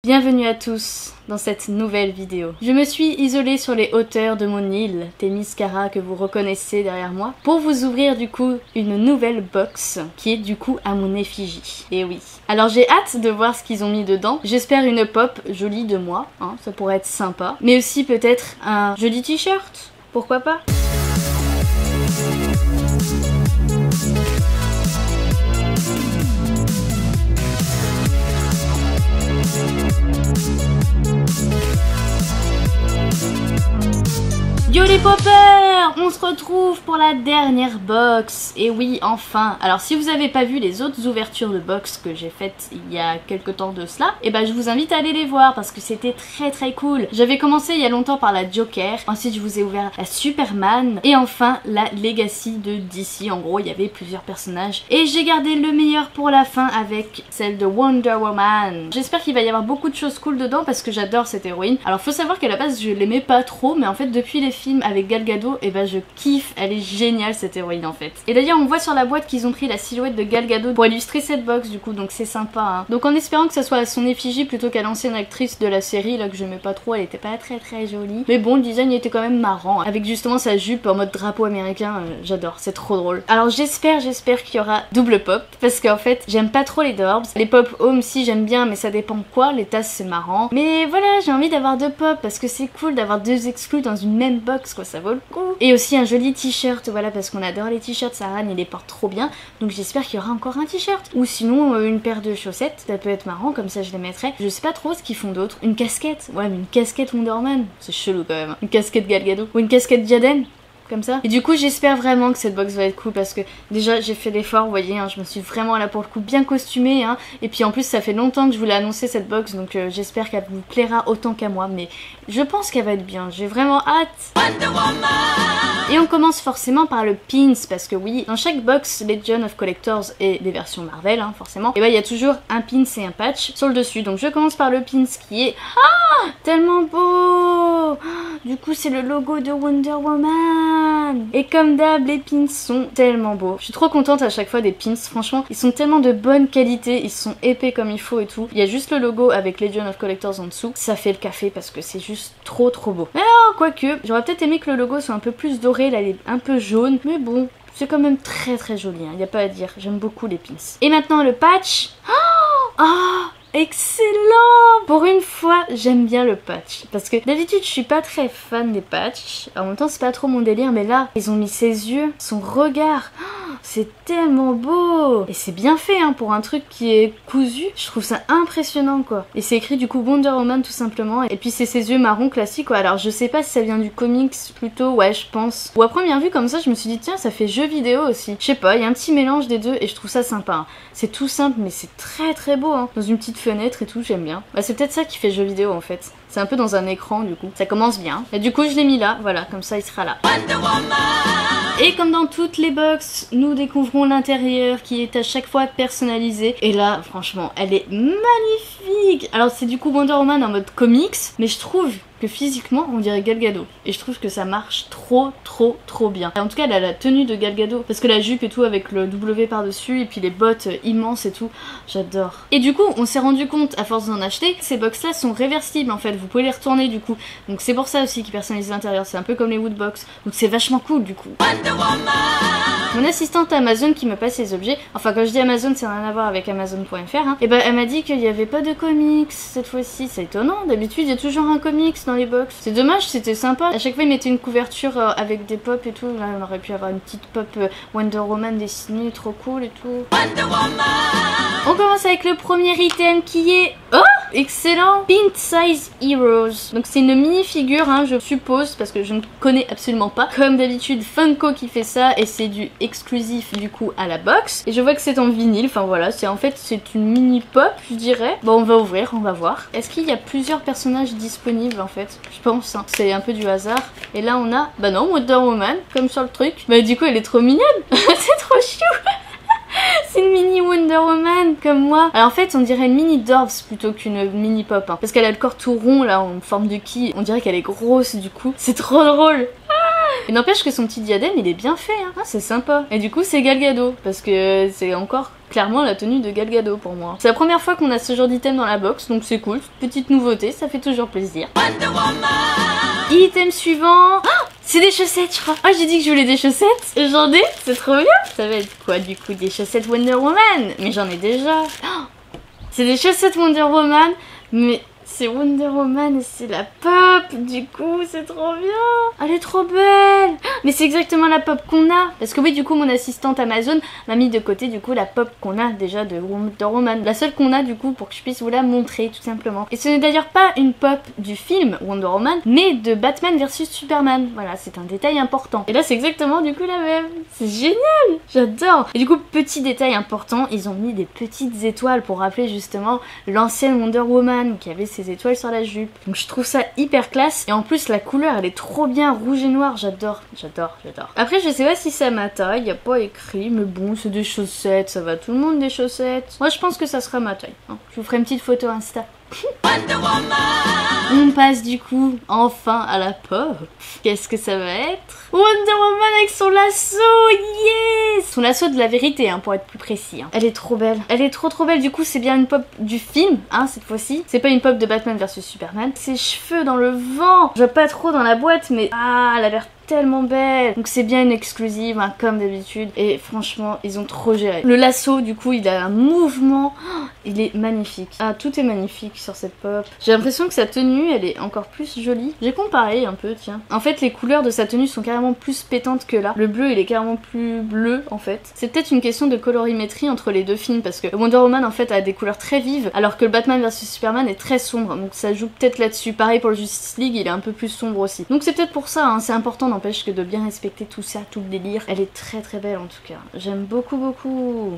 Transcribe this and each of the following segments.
Bienvenue à tous dans cette nouvelle vidéo. Je me suis isolée sur les hauteurs de mon île, Themyscira que vous reconnaissez derrière moi, pour vous ouvrir du coup une nouvelle box qui est du coup à mon effigie. Et oui. Alors j'ai hâte de voir ce qu'ils ont mis dedans. J'espère une pop jolie de moi, hein, ça pourrait être sympa. Mais aussi peut-être un joli t-shirt, pourquoi pas? Yo les poppers, on se retrouve pour la dernière box. Et oui, enfin. Alors si vous avez pas vu les autres ouvertures de box que j'ai faites il y a quelques temps de cela, et ben je vous invite à aller les voir parce que c'était très cool. J'avais commencé il y a longtemps par la Joker, ensuite je vous ai ouvert la Superman et enfin la Legacy de DC. En gros il y avait plusieurs personnages et j'ai gardé le meilleur pour la fin avec celle de Wonder Woman. J'espère qu'il va y avoir beaucoup de choses cool dedans parce que j'adore cette héroïne. Alors faut savoir qu'à la base je l'aimais pas trop, mais en fait depuis les films avec Gal Gadot, et ben je kiffe, elle est géniale cette héroïne en fait. Et d'ailleurs on voit sur la boîte qu'ils ont pris la silhouette de Gal Gadot pour illustrer cette box du coup, donc c'est sympa hein. Donc en espérant que ça soit à son effigie plutôt qu'à l'ancienne actrice de la série là que j'aimais pas trop, elle était pas très jolie. Mais bon, le design était quand même marrant, hein. Avec justement sa jupe en mode drapeau américain, j'adore, c'est trop drôle. Alors j'espère qu'il y aura double pop, parce qu'en fait j'aime pas trop les Dorbs. Les pop home si j'aime bien, mais ça dépend quoi, les tasses c'est marrant. Mais voilà, j'ai envie d'avoir deux pop parce que c'est cool d'avoir deux exclus dans une même box quoi, ça vaut le coup. Et aussi un joli t-shirt, voilà, parce qu'on adore les t-shirts, Sarah il les porte trop bien, donc j'espère qu'il y aura encore un t-shirt. Ou sinon une paire de chaussettes, ça peut être marrant, comme ça je les mettrai. Je sais pas trop ce qu'ils font d'autre. Une casquette, ouais mais une casquette Wonder Woman, c'est chelou quand même. Une casquette Gal Gadot, ou une casquette Diadème. Comme ça. Et du coup j'espère vraiment que cette box va être cool parce que déjà j'ai fait l'effort, vous voyez, hein, je me suis vraiment là pour le coup bien costumée hein, et puis en plus ça fait longtemps que je voulais annoncer cette box, donc j'espère qu'elle vous plaira autant qu'à moi, mais je pense qu'elle va être bien, j'ai vraiment hâte. Et on commence forcément par le pins parce que oui, dans chaque box Legion of Collectors et les versions Marvel hein, forcément, et bah il y a toujours un pins et un patch sur le dessus, donc je commence par le pins qui est tellement beau. Du coup c'est le logo de Wonder Woman. Et comme d'hab, les pins sont tellement beaux. Je suis trop contente à chaque fois des pins, franchement, ils sont tellement de bonne qualité, ils sont épais comme il faut et tout. Il y a juste le logo avec Legion of Collectors en dessous, ça fait le café parce que c'est juste trop beau. Mais alors, quoique, j'aurais peut-être aimé que le logo soit un peu plus doré, là il est un peu jaune, mais bon, c'est quand même très joli, hein, y a pas à dire, j'aime beaucoup les pins. Et maintenant le patch. Excellent! Pour une fois, j'aime bien le patch. Parce que d'habitude, je suis pas très fan des patchs. En même temps, c'est pas trop mon délire, mais là, ils ont mis ses yeux, son regard. C'est tellement beau! Et c'est bien fait, hein, pour un truc qui est cousu. Je trouve ça impressionnant, quoi. Et c'est écrit, du coup, Wonder Woman, tout simplement. Et puis, c'est ses yeux marron classiques, quoi. Alors, je sais pas si ça vient du comics, plutôt, ouais, je pense. Ou à première vue, comme ça, je me suis dit, tiens, ça fait jeu vidéo aussi. Je sais pas, il y a un petit mélange des deux, et je trouve ça sympa. Hein. C'est tout simple, mais c'est très beau, hein. Dans une petite fenêtre et tout, j'aime bien. Bah, c'est peut-être ça qui fait jeu vidéo en fait. C'est un peu dans un écran du coup. Ça commence bien. Et du coup je l'ai mis là, voilà, comme ça il sera là. Et comme dans toutes les box, nous découvrons l'intérieur qui est à chaque fois personnalisé. Et là, franchement, elle est magnifique. Alors c'est du coup Wonder Woman en mode comics, mais je trouve que physiquement on dirait Gal Gadot et je trouve que ça marche trop bien. Et en tout cas elle a la tenue de Gal Gadot parce que la jupe et tout avec le W par dessus et puis les bottes immenses et tout, j'adore. Et du coup on s'est rendu compte à force d'en acheter, ces box là sont réversibles en fait, vous pouvez les retourner du coup, donc c'est pour ça aussi qu'ils personnalisent l'intérieur, c'est un peu comme les Woodbox, donc c'est vachement cool du coup. Mon assistante Amazon qui me passe les objets, enfin quand je dis Amazon c'est rien à voir avec Amazon.fr hein, et ben elle m'a dit qu'il n'y avait pas de comics cette fois-ci, c'est étonnant, d'habitude il y a toujours un comics dans les box. C'est dommage, c'était sympa. À chaque fois ils mettaient une couverture avec des pop et tout, là on aurait pu avoir une petite pop Wonder Woman dessinée, trop cool et tout. On commence avec le premier item qui est... Oh! Excellent! Pint Size Heroes. Donc c'est une mini-figure, hein, je suppose, parce que je ne connais absolument pas. Comme d'habitude, Funko qui fait ça, et c'est du exclusif du coup à la box. Et je vois que c'est en vinyle, enfin voilà, c'est en fait c'est une mini-pop, je dirais. Bon, on va ouvrir, on va voir. Est-ce qu'il y a plusieurs personnages disponibles en fait? Je pense, hein. C'est un peu du hasard. Et là on a, bah non, Wonder Woman, comme sur le truc. Bah du coup elle est trop mignonne. C'est trop chou. C'est une mini Wonder Woman comme moi. Alors en fait on dirait une mini Dorbs plutôt qu'une mini pop hein. Parce qu'elle a le corps tout rond là en forme de qui. On dirait qu'elle est grosse du coup. C'est trop drôle. Et n'empêche que son petit diadème il est bien fait hein. Ah, c'est sympa. Et du coup c'est Gal Gadot parce que c'est encore clairement la tenue de Gal Gadot pour moi. C'est la première fois qu'on a ce genre d'item dans la box, donc c'est cool, petite nouveauté, ça fait toujours plaisir. Item suivant, oh, c'est des chaussettes je crois. Oh j'ai dit que je voulais des chaussettes, et j'en ai, c'est trop bien. Ça va être quoi du coup, des chaussettes Wonder Woman? Mais j'en ai déjà. Oh, c'est des chaussettes Wonder Woman, mais c'est Wonder Woman et c'est la pop, du coup c'est trop bien. Elle est trop belle. Mais c'est exactement la pop qu'on a. Parce que oui du coup mon assistante Amazon m'a mis de côté du coup la pop qu'on a déjà de Wonder Woman. La seule qu'on a du coup pour que je puisse vous la montrer tout simplement. Et ce n'est d'ailleurs pas une pop du film Wonder Woman, mais de Batman versus Superman. Voilà, c'est un détail important. Et là c'est exactement du coup la même. C'est génial, j'adore. Et du coup petit détail important, ils ont mis des petites étoiles pour rappeler justement l'ancienne Wonder Woman qui avait ses étoiles sur la jupe. Donc je trouve ça hyper classe et en plus la couleur elle est trop bien rouge et noir, j'adore, j'adore, j'adore. Après je sais pas si c'est à ma taille, y a pas écrit mais bon c'est des chaussettes, ça va tout le monde des chaussettes. Moi je pense que ça sera ma taille, hein. Je vous ferai une petite photo Insta. On passe du coup enfin à la pop. Qu'est-ce que ça va être? Wonder Woman avec son lasso, yes! Son lasso de la vérité hein, pour être plus précis hein. Elle est trop belle, elle est trop belle. Du coup c'est bien une pop du film hein, cette fois-ci. C'est pas une pop de Batman versus Superman. Ses cheveux dans le vent, je vois pas trop dans la boîte mais ah elle a l'air tellement belle. Donc c'est bien une exclusive hein, comme d'habitude et franchement ils ont trop géré. Le lasso du coup il a un mouvement, oh, il est magnifique. Ah tout est magnifique sur cette pop. J'ai l'impression que sa tenue elle est encore plus jolie. J'ai comparé un peu tiens. En fait les couleurs de sa tenue sont carrément plus pétantes que là. Le bleu il est carrément plus bleu en fait. C'est peut-être une question de colorimétrie entre les deux films parce que Wonder Woman en fait a des couleurs très vives alors que le Batman vs Superman est très sombre. Donc ça joue peut-être là-dessus. Pareil pour le Justice League il est un peu plus sombre aussi. Donc c'est peut-être pour ça hein, c'est important n'empêche que de bien respecter tout ça, tout le délire. Elle est très belle en tout cas. J'aime beaucoup.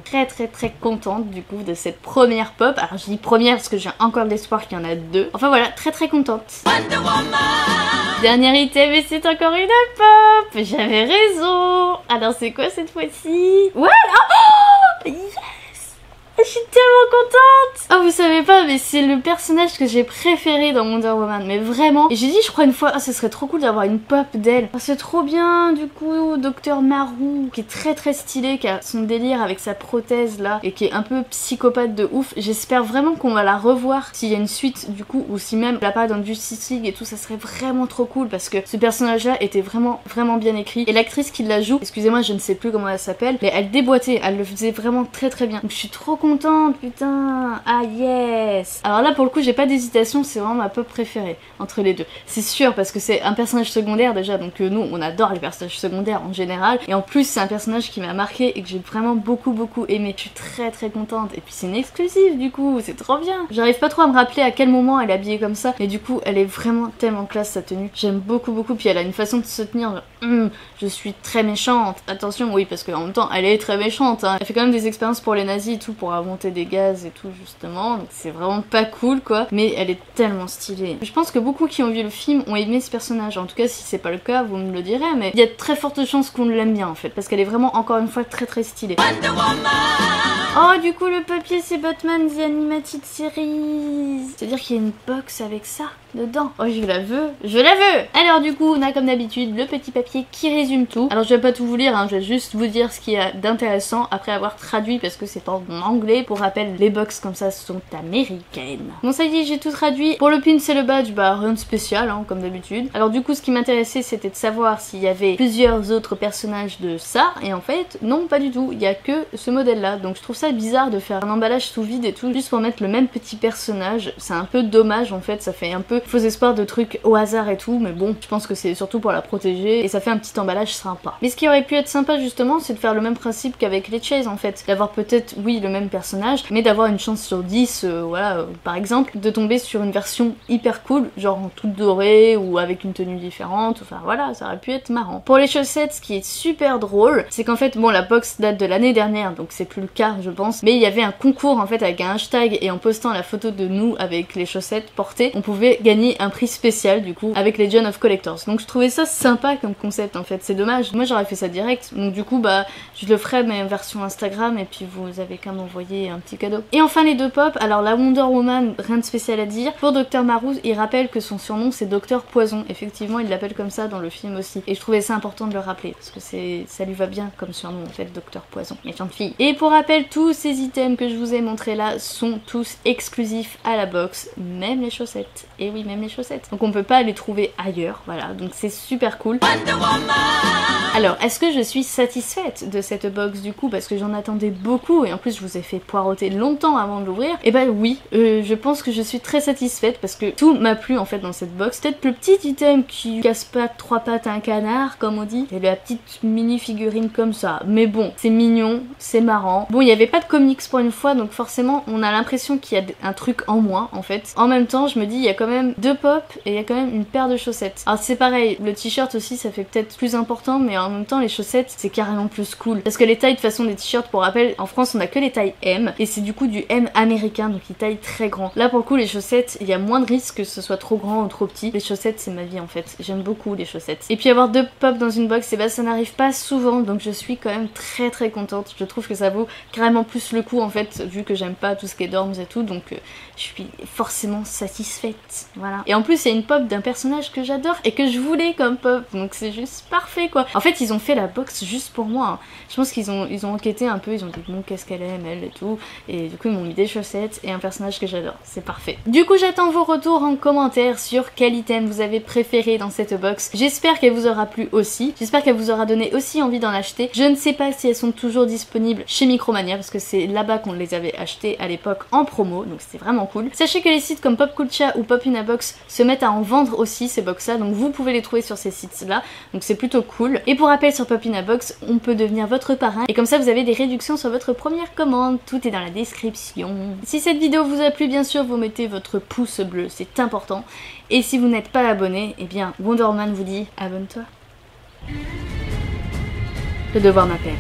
Très contente du coup de cette première pop. Alors je dis première parce que j'ai encore l'espoir qu'il y en a deux. Enfin voilà, très contente. Dernier item et c'est encore une pop. J'avais raison. Alors c'est quoi cette fois-ci? Ouais. Oh yes. Je suis tellement contente. Oh vous savez pas mais c'est le personnage que j'ai préféré dans Wonder Woman. Mais vraiment. Et j'ai dit je crois une fois, oh, ce serait trop cool d'avoir une pop d'elle. Oh, c'est trop bien du coup. Docteur Marou qui est très stylé, qui a son délire avec sa prothèse là. Et qui est un peu psychopathe de ouf. J'espère vraiment qu'on va la revoir s'il y a une suite du coup. Ou si même elle apparaît dans le Justice League et tout. Ça serait vraiment trop cool. Parce que ce personnage là était vraiment bien écrit. Et l'actrice qui la joue, excusez-moi je ne sais plus comment elle s'appelle. Mais elle déboîtait. Elle le faisait vraiment très bien. Donc je suis trop contente, putain. Ah yes. Alors là pour le coup j'ai pas d'hésitation, c'est vraiment ma pop préférée entre les deux. C'est sûr parce que c'est un personnage secondaire déjà, donc nous on adore les personnages secondaires en général. Et en plus c'est un personnage qui m'a marqué et que j'ai vraiment beaucoup aimé. Je suis très contente. Et puis c'est une exclusive du coup, c'est trop bien. J'arrive pas trop à me rappeler à quel moment elle est habillée comme ça. Mais du coup elle est vraiment tellement classe sa tenue. J'aime beaucoup. Puis elle a une façon de se tenir. Je suis très méchante. Attention oui parce qu'en même temps elle est très méchante hein. Elle fait quand même des expériences pour les nazis et tout pour monter des gaz et tout justement, donc c'est vraiment pas cool quoi, mais elle est tellement stylée. Je pense que beaucoup qui ont vu le film ont aimé ce personnage, en tout cas si c'est pas le cas vous me le direz, mais il y a de très fortes chances qu'on l'aime bien en fait, parce qu'elle est vraiment encore une fois très stylée. Oh du coup le papier c'est Batman The Animated Series, c'est-à-dire qu'il y a une box avec ça dedans. Oh je la veux. Alors du coup on a comme d'habitude le petit papier qui résume tout. Alors je vais pas tout vous lire hein, je vais juste vous dire ce qu'il y a d'intéressant après avoir traduit parce que c'est en anglais. Pour rappel les box comme ça sont américaines. Bon ça y est j'ai tout traduit. Pour le pin et le badge bah rien de spécial hein, comme d'habitude. Alors du coup ce qui m'intéressait c'était de savoir s'il y avait plusieurs autres personnages de ça et en fait non pas du tout. Il y a que ce modèle là, donc je trouve ça bizarre de faire un emballage sous vide et tout juste pour mettre le même petit personnage. C'est un peu dommage en fait, ça fait un peu faux espoir de trucs au hasard et tout, mais bon je pense que c'est surtout pour la protéger et ça fait un petit emballage sympa. Mais ce qui aurait pu être sympa justement c'est de faire le même principe qu'avec les Chase en fait, d'avoir peut-être oui le même personnage mais d'avoir une chance sur 10 voilà par exemple de tomber sur une version hyper cool genre en toute dorée ou avec une tenue différente, enfin voilà ça aurait pu être marrant. Pour les chaussettes ce qui est super drôle c'est qu'en fait bon la box date de l'année dernière donc c'est plus le cas je pense, mais il y avait un concours en fait avec un hashtag et en postant la photo de nous avec les chaussettes portées on pouvait gagner un prix spécial du coup avec Legion of Collectors. Donc je trouvais ça sympa comme concept en fait, c'est dommage, moi j'aurais fait ça direct, donc du coup bah je le ferai mais version Instagram et puis vous avez qu'à m'envoyer un petit cadeau. Et enfin les deux pop, alors la Wonder Woman rien de spécial à dire, pour Dr Marou il rappelle que son surnom c'est Docteur Poison, effectivement il l'appelle comme ça dans le film aussi et je trouvais ça important de le rappeler parce que ça lui va bien comme surnom en fait Docteur Poison, méchante fille. Et pour rappel tout tous ces items que je vous ai montrés là sont tous exclusifs à la box, même les chaussettes. Et oui, même les chaussettes. Donc on peut pas les trouver ailleurs, voilà, donc c'est super cool. Alors, est-ce que je suis satisfaite de cette box du coup, parce que j'en attendais beaucoup et en plus je vous ai fait poireauter longtemps avant de l'ouvrir? Et bah oui, je pense que je suis très satisfaite parce que tout m'a plu en fait dans cette box. Peut-être le petit item qui casse pas 3 pattes à un canard, comme on dit, et la petite mini figurine comme ça. Mais bon, c'est mignon, c'est marrant. Bon, il n'y avait pas de comics pour une fois, donc forcément on a l'impression qu'il y a un truc en moins en fait. En même temps, je me dis, il y a quand même 2 pops et il y a quand même une paire de chaussettes. Alors c'est pareil, le t-shirt aussi ça fait peut-être plus important, mais en même temps les chaussettes c'est carrément plus cool. Parce que les tailles de façon des t-shirts, pour rappel, en France on a que les tailles M, et c'est du coup du M américain, donc ils taillent très grand. Là pour le coup les chaussettes, il y a moins de risques que ce soit trop grand ou trop petit. Les chaussettes c'est ma vie en fait, j'aime beaucoup les chaussettes. Et puis avoir 2 pops dans une box, et bah ça n'arrive pas souvent, donc je suis quand même très contente. Je trouve que ça vaut carrément plus le coup en fait, vu que j'aime pas tout ce qui est dorms et tout, donc je suis forcément satisfaite, voilà. Et en plus il y a une pop d'un personnage que j'adore et que je voulais comme pop, donc c'est juste parfait quoi. En fait ils ont fait la box juste pour moi, hein. Je pense qu'ils ont enquêté un peu, ils ont dit bon qu'est-ce qu'elle aime elle et tout, et du coup ils m'ont mis des chaussettes et un personnage que j'adore, c'est parfait. Du coup j'attends vos retours en commentaire sur quel item vous avez préféré dans cette box. J'espère qu'elle vous aura plu aussi, j'espère qu'elle vous aura donné aussi envie d'en acheter. Je ne sais pas si elles sont toujours disponibles chez Micromania parce que c'est là-bas qu'on les avait achetées à l'époque en promo, donc c'était vraiment cool. Sachez que les sites comme Popcultcha ou Pop in a Box se mettent à en vendre aussi ces box là, donc vous pouvez les trouver sur ces sites là, donc c'est plutôt cool. Et pour rappel, sur Pop in a Box on peut devenir votre parrain et comme ça vous avez des réductions sur votre première commande, tout est dans la description. Si cette vidéo vous a plu, bien sûr vous mettez votre pouce bleu, c'est important, et si vous n'êtes pas abonné, eh bien Wonder Woman vous dit abonne-toi. Le devoir m'appelle.